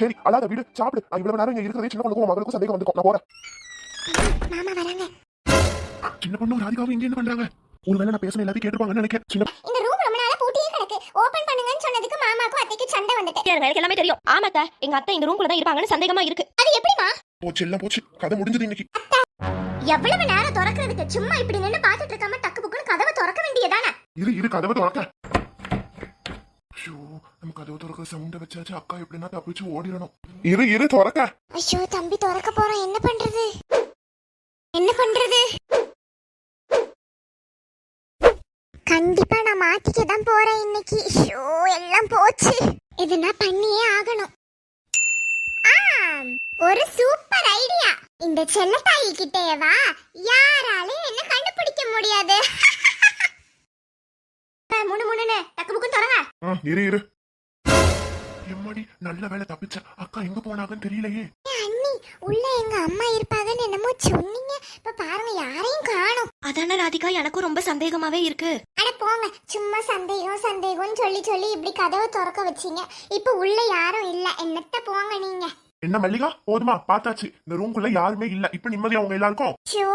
சரி அல்லாத வீடு சாப்பிடு. இவ்வளவு நேரம் இங்க இருக்கிறதே சின்ன பொண்ணுக்கும் மகளுக்கும் சந்தேகம் வந்துக்கும். நான் போறேன். மாமா வராங்க. சின்ன பொண்ணு ராதிகாவும் இங்க என்ன பண்றாங்க? ஒருவேளை நான் பேசுன எல்லாத்தையும் கேட்டுப்பாங்கன்னு நினைக்கிறேன். சின்ன இந்த ரூம் ரொம்ப நாளா பூட்டியே கிடக்கு. ஓபன் பண்ணுங்கன்னு சொன்னதுக்கு மாமாக்கும் அத்தைக்கு சண்டை வந்துட்டு. எனக்கு எல்லாமே தெரியும். ஆமாக்கா, எங்க அத்தை இந்த ரூம்குள்ள தான் இருப்பாங்கன்னு சந்தேகமா இருக்கு. அது எப்படிமா? போச்சு, எல்லாம் போச்சு. கதை முடிஞ்சது இன்னைக்கு. எவ்வளவு நேரம் திறக்கிறதுக்கு? சும்மா இப்படி நின்னு பாத்துட்டு இருக்காம டக்கு புக்குன்னு கதவை திறக்க வேண்டியதானே? இரு கதவை திறக்க. ஐயோ, நம்ம கதவை திறக்க சவுண்ட வச்சாச்சு. அக்கா எப்படின்னா தப்பிச்சு ஓடிடணும். இரு திறக்க. ஐயோ தம்பி திறக்க போறோம். என்ன பண்றது? கண்டிப்பா நான் மாட்டிக்க தான் போறேன் இன்னைக்கு. ஐயோ எல்லாம் போச்சு. இது நான் பண்ணியே ஆகணும். ஒரு சூப்பர் ஐடியா. இந்த செல்லத்தாயி கிட்டே வா, யாராலையும் என்ன கண்டுபிடிக்க முடியாது. முணுமுணுன்னு டக்கு புக்கு திறங்க. இரு எம்மாடி, நல்ல வேலை தப்பிச்ச. அக்கா எங்க போனாங்கன்னு தெரியலையே. அண்ணி உள்ள எங்க அம்மா இருப்பாங்கன்னு என்னமோ சொன்னீங்க. இப்ப பாருங்க யாரையும் காணோம். அதான ராதிகா, எனக்கும் ரொம்ப சந்தேகமாவே இருக்கு. அட போங்க, சும்மா சந்தேகம்னு சொல்லி இப்படி கதவை திறக்க வச்சீங்க. இப்ப உள்ள யாரும் இல்ல. என்னத்த போங்க நீங்க. என்ன மல்லிகா, போதுமா? பார்த்தாச்சு. இந்த ரூம்குள்ள யாருமே இல்ல. இப்ப நிம்மதியா அவங்க எல்லாருக்கும். ஷோ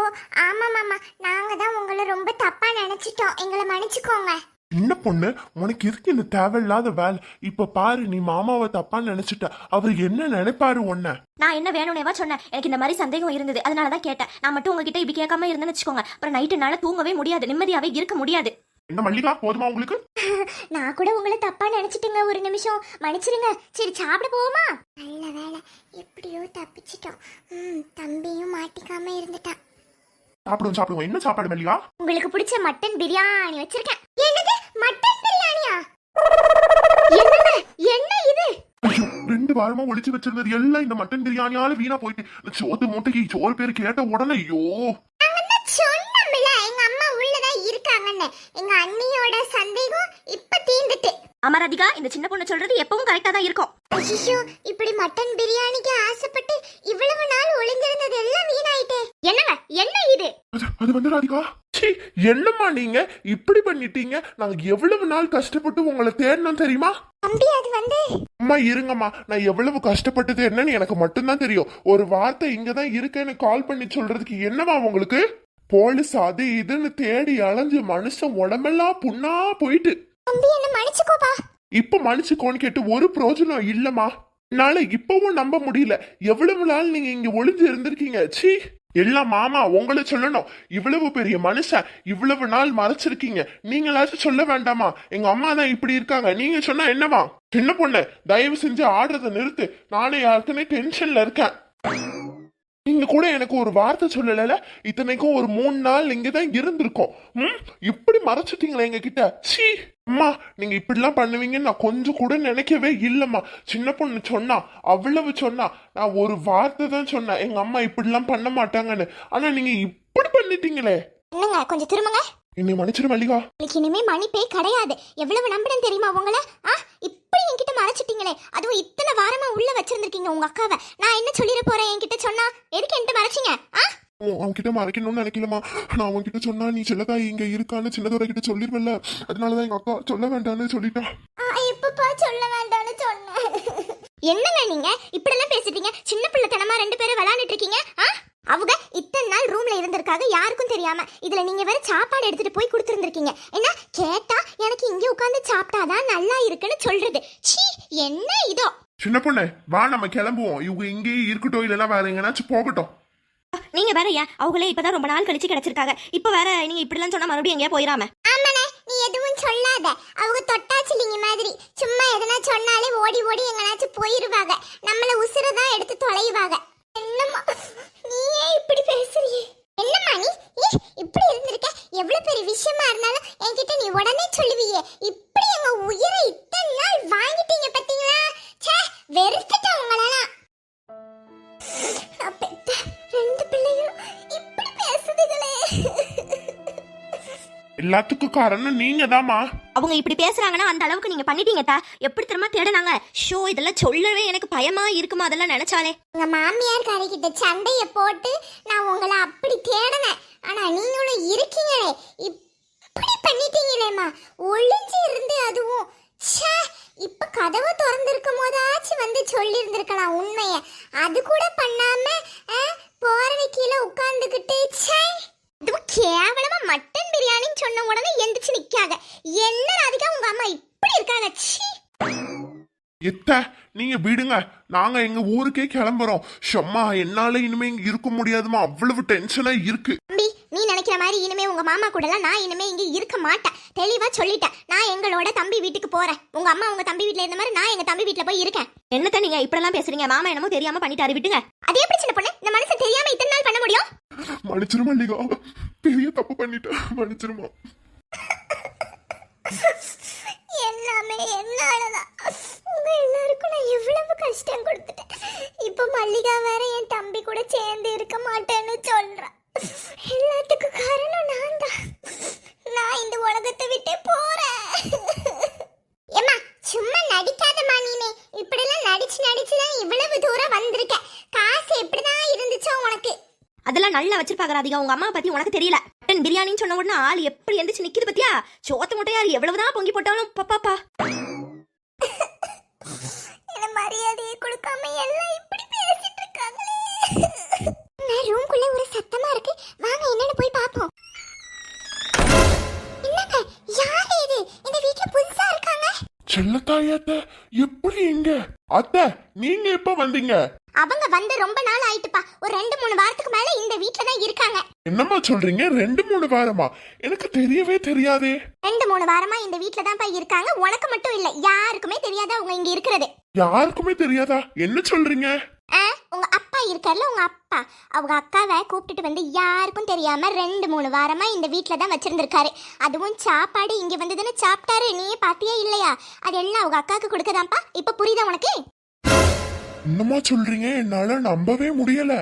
ஆமா மாமா, நாங்க தான் உங்களை ரொம்ப தப்பா நினைச்சிட்டோம். எங்களை மன்னிச்சுக்கோங்க. சின்ன பொண்ணு, உனக்கு இருக்கு இந்த தேவையில்லாத வேலை. இப்ப பாரு, நீ மாமாவை தப்பா நினைச்சிட்ட. அவர் என்ன நினைப்பாரு உன்ன? நான் என்ன வேணும்னேவா சொன்னேன்? எனக்கு இந்த மாதிரி சந்தேகம் இருந்தது, அதனாலதான் கேட்டேன். நான் மட்டும் உங்ககிட்ட இப்படி கேட்காம இருந்தேன்னு வச்சுக்கோங்க, அப்புறம் நைட்டு நாள தூங்கவே முடியாது, நிம்மதியாவே இருக்க முடியாது. என்ன மல்லிகா, போதுமா உங்களுக்கு? நான் கூட உங்களை தப்பா நினைச்சிட்டுங்க. ஒரு நிமிஷம் மன்னிச்சிருங்க. சரி சாப்பிட போவோமா? நல்ல வேலை, எப்படியோ தப்பிச்சிட்டோம். தம்பியும் மாட்டிக்காம இருந்துட்டான். சாப்பிடுவோம். என்ன சாப்பாடு மல்லிகா? உங்களுக்கு பிடிச்ச மட்டன் பிரியாணி வச்சிருக்கேன். என்னது மட்டன் பிரியாணியா? என்னங்க என்ன இது? ஐயோ, 2 வாரமா ஒளிச்சு வச்சிருந்தது எல்லாம் இந்த மட்டன் பிரியாணியால வீணா போயிட்டு. சோத்து மூட்டைக்கு சோறு பேர் கேட்ட உடனே ஐயோ. சொன்னோம்ல எங்க அம்மா உள்ளதான் இருக்காங்கன்னு. எங்க அண்ணியோட சந்தேகம் இப்ப தீர்ந்துட்டு. ஆமா ராதிகா, இந்த சின்ன பொண்ணு சொல்றது எப்பவும் கரெக்டா தான் இருக்கும். ஐயோ, இப்படி மட்டன் பிரியாணிக்கு ஆசைப்பட்டு இவ்வளவு நாள் ஒளிஞ்சிருந்தது எல்லாம் வீணாயிட்டே. என்னங்க என்ன இது? அது வந்து ராதிகா, என்னம்மா நீங்க இப்படி பண்ணிட்டீங்க? நாங்க எவ்வளவு நாள் கஷ்டப்பட்டு உங்களை தேடணும் தெரியுமா? தம்பி அது வந்து அம்மா இருங்கம்மா, நான் எவ்வளவு கஷ்டப்பட்டது என்னன்னு எனக்கு மட்டும்தான் தெரியும். ஒரு வார்த்தை இங்கதான் இருக்கேன்னு கால் பண்ணி சொல்றதுக்கு என்னவா உங்களுக்கு? போலீஸ் அது இதுன்னு தேடி அலைஞ்சு மனுஷன் உடம்பெல்லாம் புண்ணா போயிட்டு. தம்பி என்ன மன்னிச்சுக்கோப்பா. இப்ப மன்னிச்சுக்கோன்னு கேட்டு ஒரு பிரயோஜனம் இல்லம்மா. என்னால இப்பவும் நம்ப முடியல. எவ்வளவு நாள் நீங்க இங்க ஒளிஞ்சு இருந்திருக்கீங்க. சீ, எல்லாம் மாமா உங்களை சொல்லணும். இவ்வளவு பெரிய மனுஷன் இவ்வளவு நாள் மறைச்சிருக்கீங்க. நீங்களாச்சும் சொல்ல வேண்டாமா? எங்க அம்மா தான் இப்படி இருக்காங்க, நீங்க சொன்னா என்னவா? சின்ன பொண்ணு, தயவு செஞ்சு ஆடுறத நிறுத்து. நானே யாருக்குன்னே டென்ஷன்ல இருக்கேன். நீங்க கூட எனக்கு ஒரு வார்த்தை சொல்லல. இத்தனைக்கும் ஒரு 3 நாள் இங்கதான் இருந்திருக்கோம். இப்படி மறைச்சிட்டீங்களே எங்க கிட்ட. சீ அம்மா, நீங்க இப்படிலாம் பண்ணுவீங்கன்னு நான் கொஞ்சம் கூட நினைக்கவே இல்லம்மா. சின்ன பொண்ணு சொன்னா, அவ்வளவு சொன்னா. நான் ஒரு வார்த்தை தான் சொன்னேன், எங்க அம்மா இப்படிலாம் பண்ண மாட்டாங்கன்னு. ஆனா நீங்க இப்படி பண்ணிட்டீங்களே. என்னங்க கொஞ்சம் திரும்புங்க. என்னை மன்னிச்சிரு மல்லிகா. எனக்கு இனிமே மன்னிப்பே கிடையாது. எவ்வளவு நம்பினேன் தெரியுமா உங்களை? இப்படி என்கிட்ட மறைச்சிட்டீங்களே, அதுவும் இத்தனை வாரமா உள்ள வச்சிருந்திருக்கீங்க உங்க அக்காவை. நான் என்ன சொல்லிட போறேன் என்கிட்ட சொன்னா? எதுக்கு என்கிட்ட மறைச்சிங்க? அவன்கிட்ட மறைக்கணும்னு நினைக்கலமா. நான் அவன்கிட்ட சொன்னா நீ செல்லதாய் இங்க இருக்கான்னு சின்னதோட கிட்ட சொல்லிருவல்ல. அதனாலதான் எங்க அக்கா சொல்ல வேண்டாம்னு சொல்லிட்டான். இப்பப்பா சொல்ல வேண்டாம்னு சொன்னேன். என்னங்க நீங்க இப்படி எல்லாம் பேசிட்டீங்க? சின்ன பிள்ளைத்தனமா 2 பேரும் விளையாண்டுட்டு இருக்கீங்க. அவங்க இத்தனை நாள் ரூம்ல இருந்திருக்காங்க, யாருக்கும் தெரியாம. இதுல நீங்க வேற சாப்பாடு எடுத்துட்டு போய் கொடுத்துருந்துருக்கீங்க. என்ன கேட்டா எனக்கு இங்க உட்கார்ந்து சாப்பிட்டாதான் நல்லா இருக்குன்னு சொல்றது. சீ, என்ன இதோ. சின்ன பொண்ணு வா, நம்ம கிளம்புவோம். இவங்க இங்கேயே இருக்கட்டும், இல்லைன்னா வேற எங்கனாச்சும் போகட்டும். நீங்க வேற ஏன்? அவங்களே இப்பதான் ரொம்ப நாள் கழிச்சு கிடைச்சிருக்காங்க. இப்ப வேற நீங்க இப்படி எல்லாம் சொன்னா மறுபடியும் எங்கேயா போயிடாம. ஆமாண்ணே, நீ எதுவும் சொல்லாத. அவங்க தொட்டாச்சிலிங்க மாதிரி சும்மா எதனா சொன்னாலே ஓடி ஓடி எங்கனாச்சும் போயிருவாங்க. நம்மள உசுரதான் எடுத்து தொலைவாங்க. என்னம்மா நீயே இப்படி பேசுறியே? என்னம்மா நீ இப்படி இருந்திருக்க? எவ்வளவு பெரிய விஷயமா இருந்தாலும் என்கிட்ட நீ உடனே சொல்லுவியே. இப்படி எங்க உயிரை இத்தனை நாள் வாங்கிட்டீங்க பாத்தீங்களா? ச்சே, வெறுத்துட்டேன் உங்களெல்லாம். அப்ப 2 பிள்ளையும் இப்படி பேசுதுகளே. எல்லாத்துக்கும் காரணம் நீங்க தாமா. அவங்க இப்படி பேசுறாங்கன்னா அந்த அளவுக்கு நீங்க பண்ணிட்டீங்க. எப்படி திரும்ப தேடுனாங்க? ஷோ, இதெல்லாம் சொல்லவே எனக்கு பயமா இருக்குமா அதெல்லாம் நினைச்சாலே. உங்க மாமியார் காரிக்கிட்ட சண்டைய போட்டு நான் உங்களை அப்படி தேடினேன். ஆனா நீங்களும் இருக்கீங்களே, இப்படி பண்ணிட்டீங்களேம்மா. ஒளிஞ்சு இருந்து அதுவும். ச்சே, இப்ப கதவை திறந்திருக்கும் போதாச்சும் அப்பவாச்சும் வந்து சொல்லி இருந்திருக்கலாம் உண்மைய. அது கூட பண்ணாம போற கீழே உட்கார்ந்துகிட்டு இதுவும் கேவலமா மட்டன் பிரியாணின்னு சொன்ன உடனே எந்திரிச்சு நிக்காங்க. என்ன ராதிகா உங்க அம்மா இப்படி இருக்காங்க? சீ. எத்த நீங்க விடுங்க, நாங்க எங்க ஊருக்கே கிளம்புறோம். ஷம்மா என்னால இனிமே இங்க இருக்க முடியாதுமா, அவ்வளவு டென்ஷனா இருக்கு. தம்பி, நீ நினைக்கிற மாதிரி இனிமே உங்க மாமா கூடலாம் நான் இனிமே இங்க இருக்க மாட்டேன். தெளிவா சொல்லிட்டேன். நான் எங்களோட தம்பி வீட்டுக்கு போறேன். உங்க அம்மா உங்க தம்பி வீட்ல இருந்த மாதிரி நான் எங்க தம்பி வீட்ல போய் இருக்கேன். என்னத்த நீங்க இப்படிலாம் பேசுறீங்க? மாமா என்னமோ தெரியாம பண்ணிட்டாரு, விட்டுங்க. அதே எப்படி சின்ன பொண்ணு, இந்த மனுஷன் தெரியாம இத்தனை நாள் பண்ண முடியும்? மன்னிச்சிருமா மல்லிகா, பெரிய தப்பு பண்ணிட்டேன், மன்னிச்சிருமா. எல்லாமே என்னாலதான். உங்க எல்லாருக்கும் நான் எவ்வளவு கஷ்டம் கொடுத்துட்டேன். இப்ப மல்லிகா வேற என் தம்பி கூட சேர்ந்து இருக்க மாட்டேன்னு சொல்றா. எல்லாத்துக்கும் காரணம் நான் தான். நான் இந்த உலகத்தை விட்டு போறேன். ஏம்மா சும்மா நடிக்காதம்மா. நீனே இப்படிலாம் நடிச்சு நடிச்சுதான் இவ்வளவு தூரம் வந்திருக்க. காசு எப்படிதான் இருந்துச்சோ உனக்கு? அதெல்லாம் நல்லா வச்சிருப்பாங்க ராதிகா. உங்க அம்மா பத்தி உனக்கு தெரியல. மட்டன் பிரியாணின்னு சொன்ன உடனே ஆள் எப்படி எந்திரிச்சு நிக்குது பத்தியா? சோத்த முட்டையா எவ்வளவுதான் பொங்கி போட்டாலும் பாப்பா. என்ன மரியாதையை கொடுக்காம எல்லாம் இப்படி பேசிட்டு இருக்காங்களே. நான் ரூம்குள்ள ஒரு சத்தமா இருக்கு. வாங்க என்னன்னு போய் பாப்போம். என்னங்க யார் இது? இந்த வீட்ல புதுசா இருக்காங்க. செல்லத்தாயத்த எப்படி இங்க? அத்தை நீங்க எப்ப வந்தீங்க? அவங்க வந்து ரொம்ப நாள் ஆயிட்டுப்பா. ஒரு 2-3 வாரத்துக்கு மேல இந்த வீட்ல தான் இருக்காங்க. என்னம்மா சொல்றீங்க? 2-3 வாரமா? எனக்கு தெரியவே தெரியாதே. 2-3 வாரமா இந்த வீட்ல தான் போய் இருக்காங்க. உனக்கு மட்டும் இல்ல, யாருக்குமே தெரியாத அவங்க இங்க இருக்கிறது. யாருக்குமே தெரியாதா? என்ன சொல்றீங்க? உங்க அப்பா இருக்கார்ல, உங்க அப்பா அவங்க அக்காவை கூப்பிட்டுட்டு வந்து யாருக்கும் தெரியாம 2-3 வாரமா இந்த வீட்ல தான் வச்சிருந்திருக்காரு. அதுவும் சாப்பாடு இங்க வந்ததுன்னு சாப்பிட்டாரு. நீயே பாத்தியா இல்லையா? அது எல்லாம் அவங்க அக்காவுக்கு கொடுக்கதான்ப்பா. இப்ப புரியுதா உனக்கு? என்னம்மா சொல்றீங்க? என்னால நம்பவே முடியல.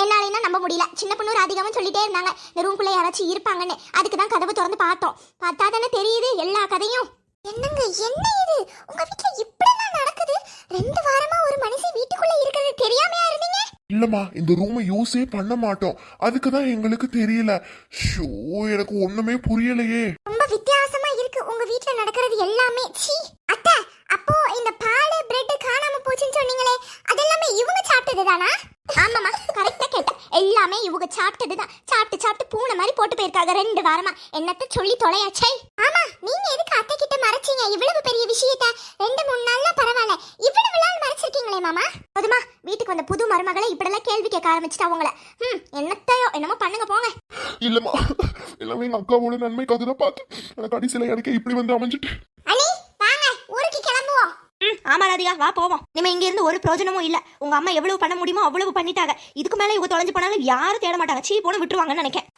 என்னால நம்ப முடியல. சின்ன பொண்ணு ராதிகாவும் சொல்லிட்டே இருந்தாங்க இந்த ரூம்குள்ள யாராச்சும் இருப்பாங்கன்னு. அதுக்கு தான் கதவு திறந்து பார்த்தோம். பார்த்தா தானே தெரியுது எல்லா கதையும். என்னங்க என்ன இது? உங்க வீட்ல இப்படிலாம் நடக்குது? 2 வாரமா ஒரு மனுஷன் வீட்டுக்குள்ள இருக்கிறது தெரியாமையா இருந்தீங்க? இல்லம்மா, இந்த ரூமை யூஸே பண்ண மாட்டோம். அதுக்குதான் எங்களுக்கு தெரியல. ஷோ, எனக்கு ஒண்ணுமே புரியலையே. ரொம்ப வித்தியாசமா இருக்கு உங்க வீட்ல நடக்கிறது எல்லாமே. சீ. அத்தை, அப்போ இந்த பால் பிரெட் காணாம போச்சுன்னு சொன்னீங்களே, அதெல்லாமே இவங்க சாப்பிட்டதுதானா? ஆமாமா, கரெக்டா கேட்டேன். எல்லாமே இவங்க சாப்பிட்டதுதான். சாப்பிட்டு பூனை மாதிரி போட்டு போயிருக்காங்க 2 வாரமா. என்னத்த சொல்லி தொலையாச்சை? ஆமா, நீங்க எதுக்கு அத்தை கிட்ட மறைச்சீங்க இவ்வளவு பெரிய விஷயத்த? 2-3 நாள்ல பரவாயில்ல, இவ்வளவு நாள் மறைச்சிருக்கீங்களே மாமா. போதுமா, வீட்டுக்கு வந்த புது மருமகளை இப்படிலாம் கேள்வி கேட்க ஆரம்பிச்சுட்டா அவங்கள. என்னத்தையோ என்னமோ பண்ணுங்க போங்க. இல்லம்மா, எல்லாமே எங்க அக்காவோட நன்மைக்காக தான் பார்த்து எனக்கு கடைசியில எனக்கு இப்படி வந்து அமைஞ்சிட்டு. அனி வாங்க ஊருக்கு கிளம்புவோம். ஆமா ராதிகா, வா போவோம். நம்ம இங்க இருந்து ஒரு பிரயோஜனமும் இல்ல. உங்க அம்மா எவ்வளவு பண்ண முடியுமோ அவ்வளவு பண்ணிட்டாங்க. இதுக்கு மேல இவங்க தொலைஞ்சு போனாலும் யாரும் தேட மாட்டாங்க. சீ போன விட்டுருவாங்கன்னு நினைக்கிறேன்.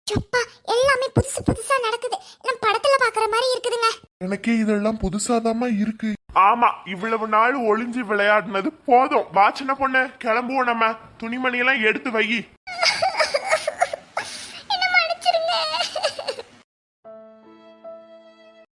சுப்பா, எல்லாமே புதுசு புதுசா நடக்குது. நம்ம படத்துல பாக்குற மாதிரி இருக்குதுங்க. எனக்கே இதெல்லாம் புதுசாதாமா இருக்கு. ஆமா, இவ்வளவு நாள் ஒளிஞ்சு விளையாடினது போதும். வா சின்ன பொண்ணு, கிளம்புவோம். நம்ம துணிமணி எல்லாம் எடுத்து வை.